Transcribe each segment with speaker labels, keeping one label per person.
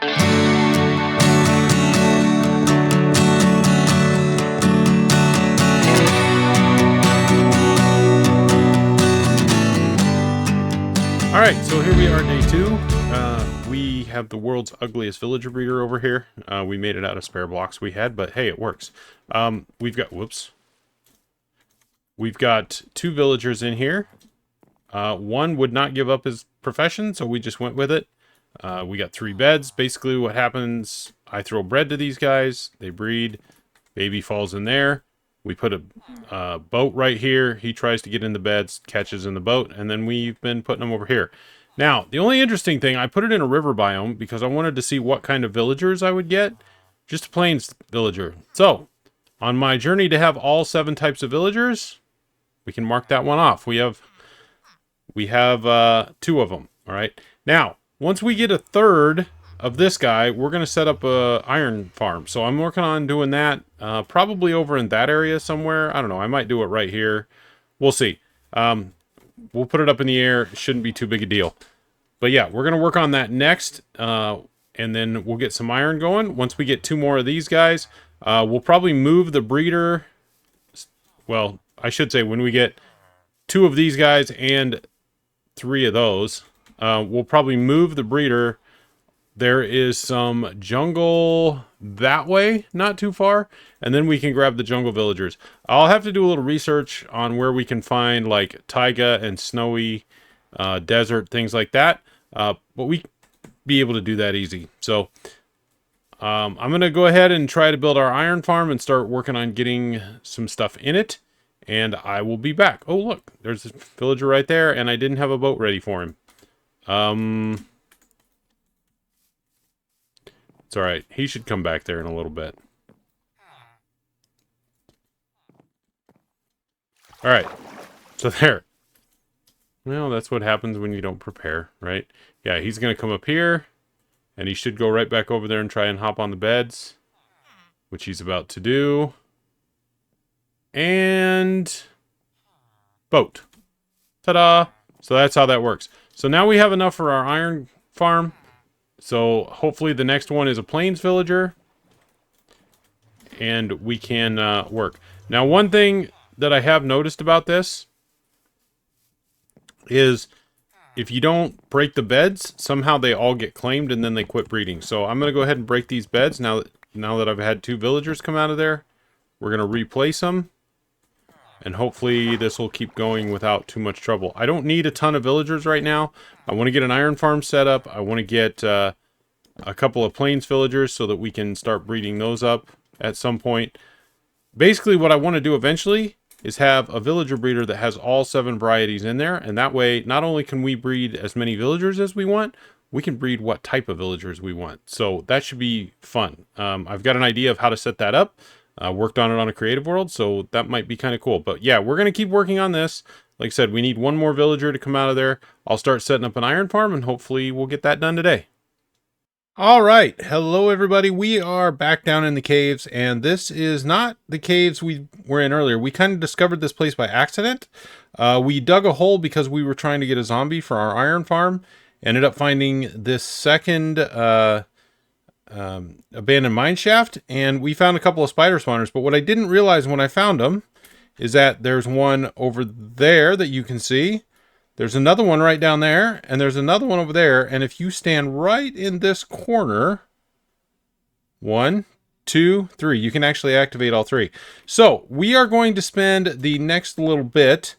Speaker 1: Alright, so here we are, day 2. We have the world's ugliest villager breeder over here. We made it out of spare blocks we had, but hey, it works. We've got 2 villagers in here. One would not give up his profession, so we just went with it. We got 3 beds. Basically what happens, I throw bread to these guys, they breed, baby falls in there. We put a boat right here. He tries to get in the beds, catches in the boat, and then we've been putting them over here. Now, the only interesting thing, I put it in a river biome because I wanted to see what kind of villagers I would get. Just a plains villager. So, on my journey to have all 7 types of villagers, we can mark that one off. We have 2 of them. All right. Now, once we get a third of this guy, we're going to set up a iron farm. So I'm working on doing that, probably over in that area somewhere. I don't know. I might do it right here. We'll see. We'll put it up in the air. It shouldn't be too big a deal. But yeah, we're going to work on that next. And then we'll get some iron going. Once we get 2 more of these guys, we'll probably move the breeder. Well, I should say when we get 2 of these guys and 3 of those, we'll probably move the breeder. There is some jungle that way, not too far, and then we can grab the jungle villagers. I'll have to do a little research on where we can find like taiga and snowy desert, things like that, but we be able to do that easy. So I'm going to go ahead and try to build our iron farm and start working on getting some stuff in it, and I will be back. Oh, look, there's a villager right there, and I didn't have a boat ready for him. It's alright. He should come back there in a little bit. Alright. So there. Well, that's what happens when you don't prepare, right? Yeah, he's going to come up here. And he should go right back over there and try and hop on the beds. Which he's about to do. And boat. Ta-da! So that's how that works. So now we have enough for our iron farm. So hopefully the next one is a plains villager. And we can work. Now one thing that I have noticed about this is if you don't break the beds, somehow they all get claimed and then they quit breeding. So I'm going to go ahead and break these beds now that I've had 2 villagers come out of there. We're going to replace them. And hopefully this will keep going without too much trouble. I don't need a ton of villagers right now. I want to get an iron farm set up. I want to get a couple of plains villagers so that we can start breeding those up at some point. Basically what I want to do eventually is have a villager breeder that has all 7 varieties in there. And that way, not only can we breed as many villagers as we want, we can breed what type of villagers we want. So that should be fun. I've got an idea of how to set that up. Worked on it on a creative world, so that might be kind of cool. But yeah, we're going to keep working on this. Like I said, we need 1 more villager to come out of there. I'll start setting up an iron farm, and hopefully we'll get that done today. All right. Hello, everybody. We are back down in the caves, and this is not the caves we were in earlier. We kind of discovered this place by accident. We dug a hole because we were trying to get a zombie for our iron farm. Ended up finding this second abandoned mine shaft, and we found a couple of spider spawners. But what I didn't realize when I found them is that there's one over there that you can see. There's another one right down there, and there's another one over there. And if you stand right in this corner, 1, 2, 3, you can actually activate all 3. So we are going to spend the next little bit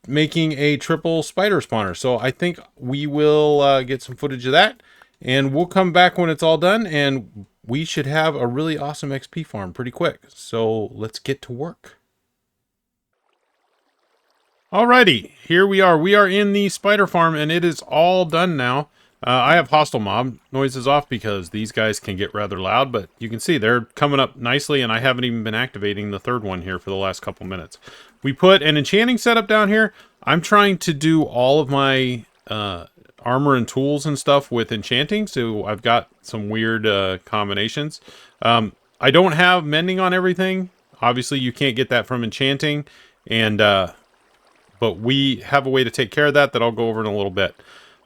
Speaker 1: making a triple spider spawner. So I think we will get some footage of that. And we'll come back when it's all done, and we should have a really awesome XP farm pretty quick. So let's get to work. Alrighty, here we are. We are in the spider farm, and it is all done now. I have hostile mob noises off because these guys can get rather loud, but you can see they're coming up nicely, and I haven't even been activating the 3rd one here for the last couple minutes. We put an enchanting setup down here. I'm trying to do all of my armor and tools and stuff with enchanting, so I've got some weird combinations. I don't have mending on everything. Obviously you can't get that from enchanting, and but we have a way to take care of that I'll go over in a little bit.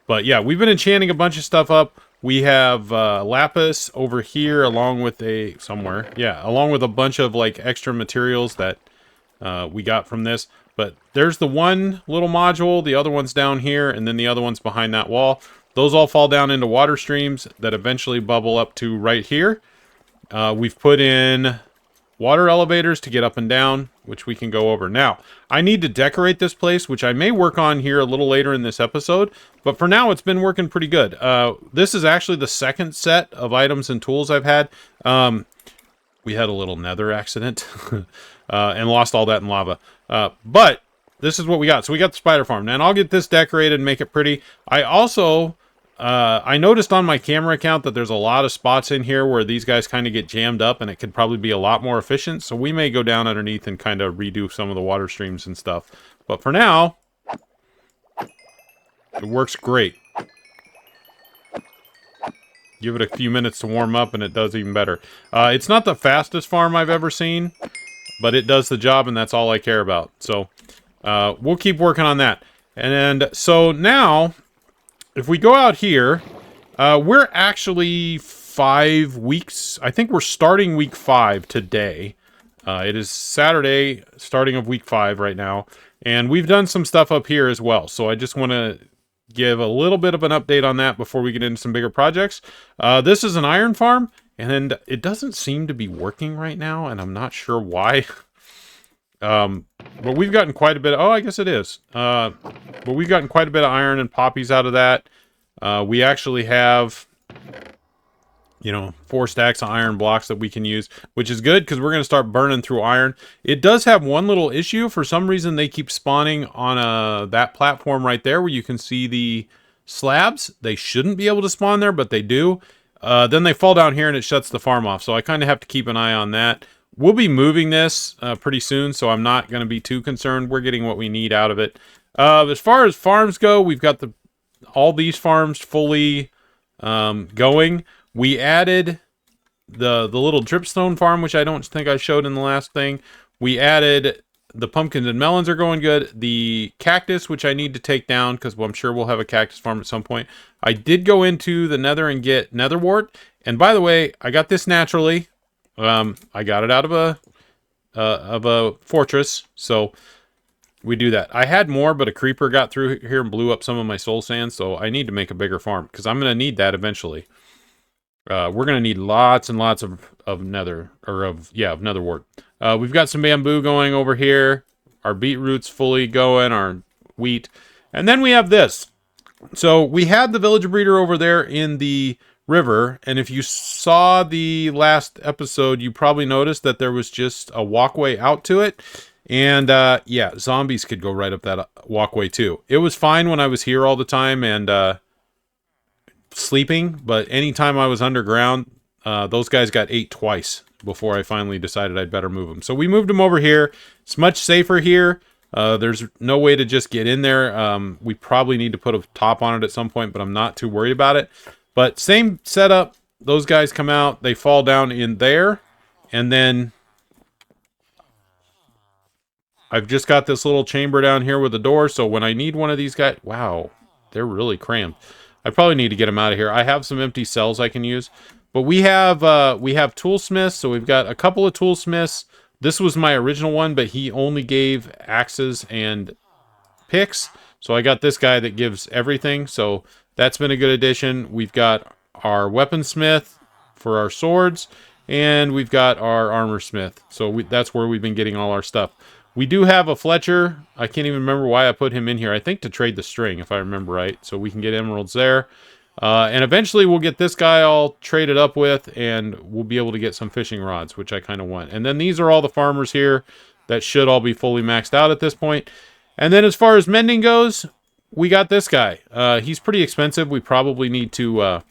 Speaker 1: But yeah, we've been enchanting a bunch of stuff up. We have lapis over here along with along with a bunch of like extra materials that we got from this. But there's the one little module, the other one's down here, and then the other one's behind that wall. Those all fall down into water streams that eventually bubble up to right here. We've put in water elevators to get up and down, which we can go over. Now, I need to decorate this place, which I may work on here a little later in this episode, but for now it's been working pretty good. This is actually the second set of items and tools I've had. We had a little nether accident and lost all that in lava. But this is what we got. So we got the spider farm. And I'll get this decorated and make it pretty. I also... I noticed on my camera account that there's a lot of spots in here where these guys kind of get jammed up and it could probably be a lot more efficient. So we may go down underneath and kind of redo some of the water streams and stuff. But for now, it works great. Give it a few minutes to warm up and it does even better. It's not the fastest farm I've ever seen, but it does the job and that's all I care about. So we'll keep working on that. And so now... if we go out here, we're actually 5 weeks. I think we're starting week 5 today. It is Saturday, starting of week 5 right now. And we've done some stuff up here as well. So I just want to give a little bit of an update on that before we get into some bigger projects. This is an iron farm, and it doesn't seem to be working right now, and I'm not sure why. But we've gotten quite a bit of, oh, I guess it is. But we've gotten quite a bit of iron and poppies out of that. We actually have, 4 stacks of iron blocks that we can use, which is good because we're going to start burning through iron. It does have one little issue. For some reason, they keep spawning on that platform right there where you can see the slabs. They shouldn't be able to spawn there, but they do. Then they fall down here and it shuts the farm off. So I kind of have to keep an eye on that. We'll be moving this pretty soon, so I'm not going to be too concerned. We're getting what we need out of it. As far as farms go, we've got all these farms fully going. We added the little dripstone farm, which I don't think I showed in the last thing. We added the pumpkins and melons are going good. The cactus, which I need to take down because I'm sure we'll have a cactus farm at some point. I did go into the nether and get nether wart. And by the way, I got this naturally. I got it out of a fortress, so we do that. I had more, but a creeper got through here and blew up some of my soul sand, so I need to make a bigger farm, because I'm going to need that eventually. We're going to need lots and lots of nether, of nether wart. We've got some bamboo going over here. Our beetroot's fully going, our wheat. And then we have this. So we had the villager breeder over there in the river, and if you saw the last episode, you probably noticed that there was just a walkway out to it, and yeah, zombies could go right up that walkway too. It was fine when I was here all the time and sleeping, but anytime I was underground, those guys got ate twice before I finally decided I'd better move them. So we moved them over here. It's much safer here. There's no way to just get in there. We probably need to put a top on it at some point, but I'm not too worried about it. But same setup, those guys come out, they fall down in there, and then I've just got this little chamber down here with a door, so when I need one of these guys, wow, they're really cramped. I probably need to get them out of here. I have some empty cells I can use, but we have toolsmiths, so we've got a couple of toolsmiths. This was my original one, but he only gave axes and picks, so I got this guy that gives everything, so that's been a good addition. We've got our weaponsmith for our swords, and we've got our armor smith. So that's where we've been getting all our stuff. We do have a Fletcher. I can't even remember why I put him in here. I think to trade the string, if I remember right. So we can get emeralds there. And eventually we'll get this guy all traded up with, and we'll be able to get some fishing rods, which I kind of want. And then these are all the farmers here that should all be fully maxed out at this point. And then as far as mending goes, we got this guy. He's pretty expensive. We probably need to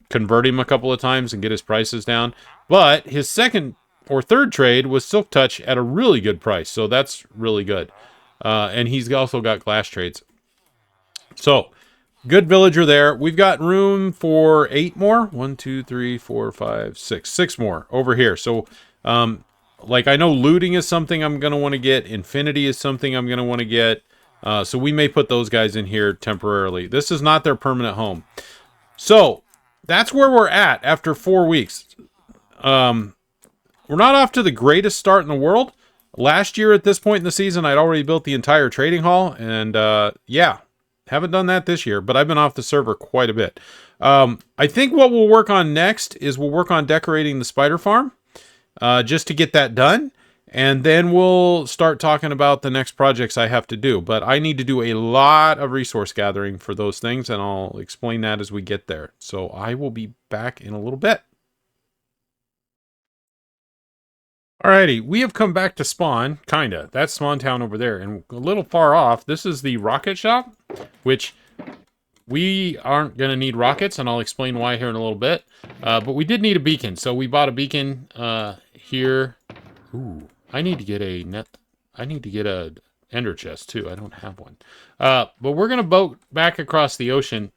Speaker 1: convert him a couple of times and get his prices down. But his second or third trade was Silk Touch at a really good price. So that's really good. And he's also got glass trades. So, good villager there. We've got room for 8 more. 1, 2, 3, 4, 5, 6. 6 more over here. So, like I know looting is something I'm going to want to get. Infinity is something I'm going to want to get. So we may put those guys in here temporarily. This is not their permanent home. So that's where we're at after 4 weeks. Um, we're not off to the greatest start in the world. Last year at this point in the season, I'd already built the entire trading hall, and yeah, haven't done that this year, but I've been off the server quite a bit. I think what we'll work on next is we'll work on decorating the spider farm, just to get that done. And then we'll start talking about the next projects I have to do. But I need to do a lot of resource gathering for those things, and I'll explain that as we get there. So I will be back in a little bit. Alrighty, we have come back to spawn, kinda. That's Spawn Town over there. And a little far off, this is the rocket shop, which we aren't going to need rockets, and I'll explain why here in a little bit. But we did need a beacon, so we bought a beacon here. Ooh, I need to get a net. I need to get a ender chest too. I don't have one. But we're going to boat back across the ocean.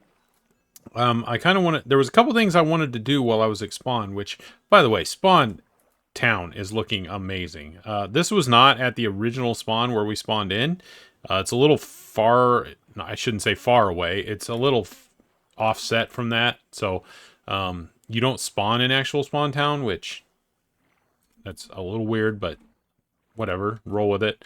Speaker 1: I kind of wanted. There was a couple things I wanted to do while I was at spawn. Which, by the way, Spawn Town is looking amazing. This was not at the original spawn where we spawned in. It's a little far. No, I shouldn't say far away. It's a little offset from that. So you don't spawn in actual Spawn Town, which that's a little weird, but whatever. Roll with it.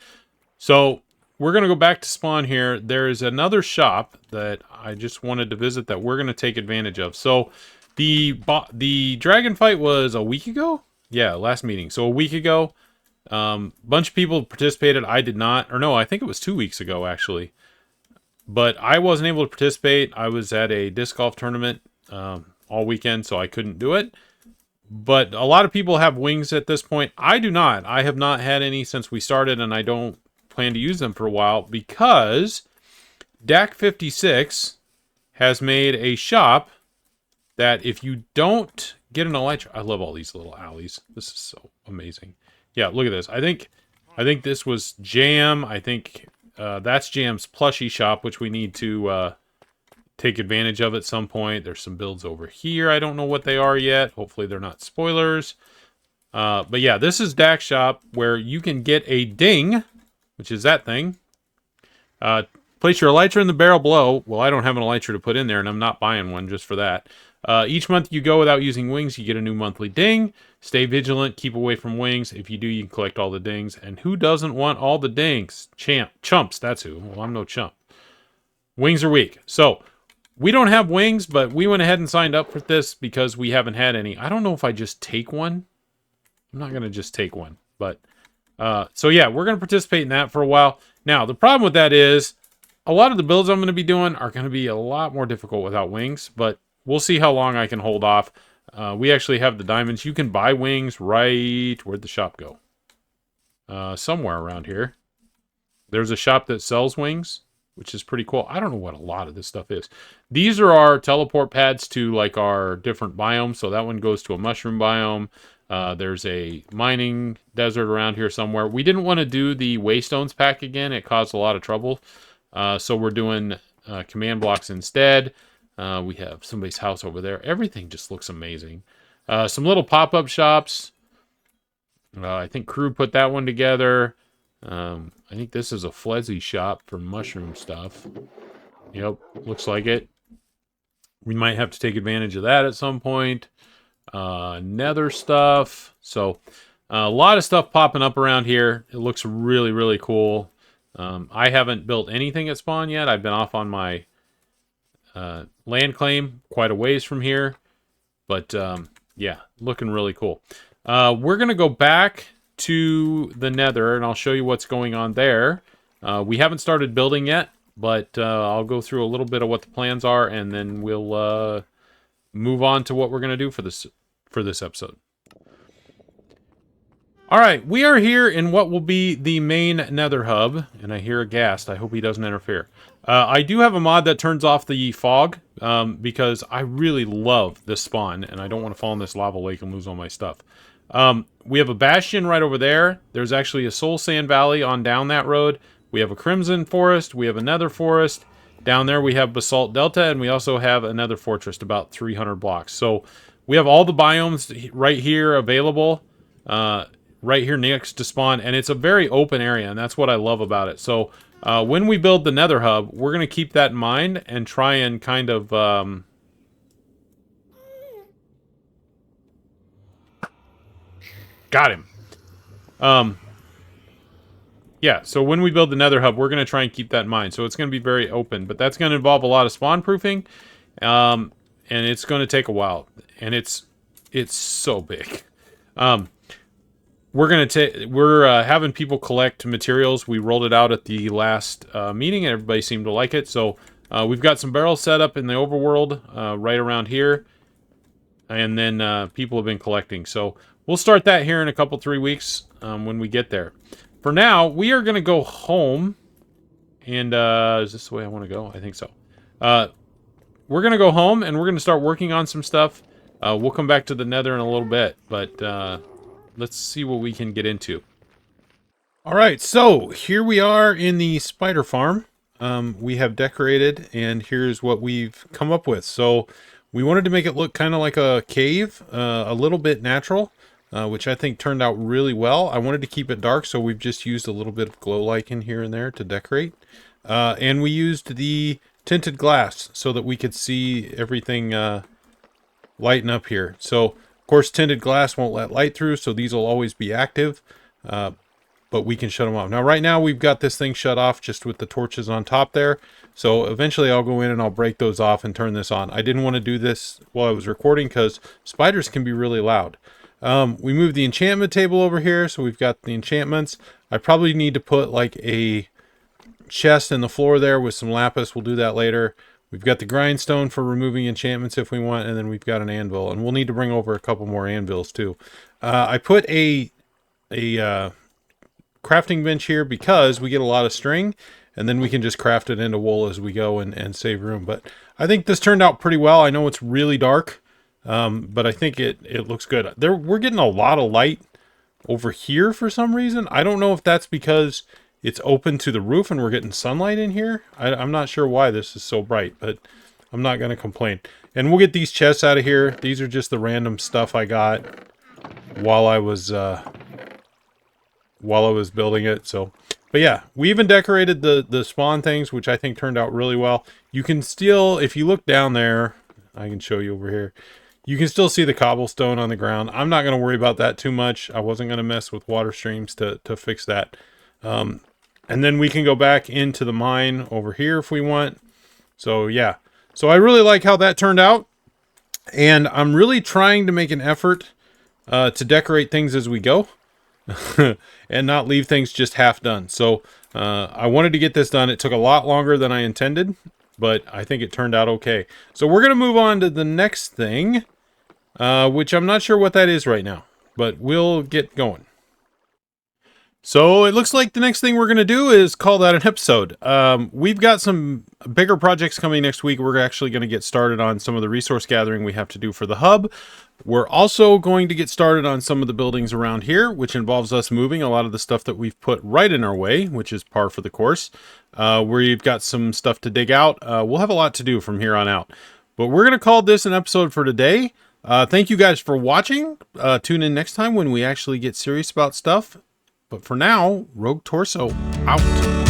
Speaker 1: So we're going to go back to spawn here. There is another shop that I just wanted to visit that we're going to take advantage of. So the dragon fight was a week ago? Yeah, last meeting. So a week ago, bunch of people participated. I did not. Or no, I think it was 2 weeks ago, actually. But I wasn't able to participate. I was at a disc golf tournament all weekend, so I couldn't do it. But a lot of people have wings at this point. I do not. I have not had any since we started, and I don't plan to use them for a while because DAC56 has made a shop that if you don't get an elytra... I love all these little alleys. This is so amazing. Yeah, look at this. I think this was Jam. I think... that's Jam's plushie shop, which we need to take advantage of at some point. There's some builds over here. I don't know what they are yet. Hopefully they're not spoilers. But yeah, this is Dak's shop where you can get a ding, which is that thing. Place your elytra in the barrel below. Well, I don't have an elytra to put in there, and I'm not buying one just for that. Each month you go without using wings, you get a new monthly ding. Stay vigilant, keep away from wings. If you do, you can collect all the dings. And who doesn't want all the dings? Chumps, that's who. Well, I'm no chump. Wings are weak. So, we don't have wings, but we went ahead and signed up for this because we haven't had any. I don't know if I just take one. I'm not going to just take one. But, so yeah, we're going to participate in that for a while. Now, the problem with that is, a lot of the builds I'm going to be doing are going to be a lot more difficult without wings, but we'll see how long I can hold off. We actually have the diamonds. You can buy wings right... Where'd the shop go? Somewhere around here. There's a shop that sells wings, which is pretty cool. I don't know what a lot of this stuff is. These are our teleport pads to like our different biomes. So that one goes to a mushroom biome. There's a mining desert around here somewhere. We didn't want to do the waystones pack again. It caused a lot of trouble. So we're doing command blocks instead. We have somebody's house over there. Everything just looks amazing. Some little pop-up shops. I think Crew put that one together. I think this is a Flezzy shop for mushroom stuff. Yep, looks like it. We might have to take advantage of that at some point. Nether stuff. So, a lot of stuff popping up around here. It looks really, really cool. I haven't built anything at spawn yet. I've been off on my land claim quite a ways from here. But, yeah, looking really cool. We're going to go back to the Nether, and I'll show you what's going on there. We haven't started building yet, but I'll go through a little bit of what the plans are, and then we'll move on to what we're going to do for this episode. All right, we are here in what will be the main Nether hub, and I hear a ghast. I hope he doesn't interfere. I do have a mod that turns off the fog because I really love this spawn, and I don't want to fall in this lava lake and lose all my stuff. We have a bastion right over there. There's actually a soul sand valley on down that road. We have a crimson forest. We have a nether forest. Down there we have basalt delta, and we also have another fortress about 300 blocks. So we have all the biomes right here available, right here next to spawn, and it's a very open area, and that's what I love about it. So when we build the nether hub, we're going to keep that in mind and try and kind of Got him. Yeah, so when we build the nether hub, we're going to try and keep that in mind. So it's going to be very open, but that's going to involve a lot of spawn proofing, and it's going to take a while, and it's so big. We're having people collect materials. We rolled it out at the last meeting, and everybody seemed to like it. So we've got some barrels set up in the overworld right around here, and then people have been collecting. So we'll start that here in a couple 3 weeks when we get there. For now, we are going to go home, and is this the way I want to go? I think so. We're going to go home, and we're going to start working on some stuff. We'll come back to the nether in a little bit, but let's see what we can get into. All right, so here we are in the spider farm. We have decorated, and here's what we've come up with. So we wanted to make it look kind of like a cave, a little bit natural. Which I think turned out really well. I wanted to keep it dark, so we've just used a little bit of glow lichen here and there to decorate. And we used the tinted glass so that we could see everything lighten up here. So, of course, tinted glass won't let light through, so these will always be active. But we can shut them off. Now, right now, we've got this thing shut off just with the torches on top there. So eventually I'll go in and I'll break those off and turn this on. I didn't want to do this while I was recording because spiders can be really loud. We moved the enchantment table over here, so we've got the enchantments. I probably need to put like a chest in the floor there with some lapis. We'll do that later. We've got the grindstone for removing enchantments if we want, and then we've got an anvil, and we'll need to bring over a couple more anvils too. I put a crafting bench here because we get a lot of string, and then we can just craft it into wool as we go and save room. But I think this turned out pretty well. I know it's really dark. But I think it looks good. We're getting a lot of light over here for some reason. I don't know if that's because it's open to the roof and we're getting sunlight in here. I'm not sure why this is so bright, but I'm not going to complain. And we'll get these chests out of here. These are just the random stuff I got while I was building it. So, but yeah, we even decorated the spawn things, which I think turned out really well. You can still, if you look down there, I can show you over here. You can still see the cobblestone on the ground. I'm not going to worry about that too much. I wasn't going to mess with water streams to fix that. And then we can go back into the mine over here if we want. So yeah. So I really like how that turned out. And I'm really trying to make an effort to decorate things as we go. And not leave things just half done. So I wanted to get this done. It took a lot longer than I intended, but I think it turned out okay. So we're going to move on to the next thing, which I'm not sure what that is right now, but we'll get going. So it looks like the next thing we're going to do is call that an episode. We've got some bigger projects coming next week. We're actually going to get started on some of the resource gathering we have to do for the hub. We're also going to get started on some of the buildings around here, which involves us moving a lot of the stuff that we've put right in our way, which is par for the course. We've got some stuff to dig out. We'll have a lot to do from here on out. But we're going to call this an episode for today. Thank you guys for watching. Tune in next time when we actually get serious about stuff. But for now, Rogue Torso out.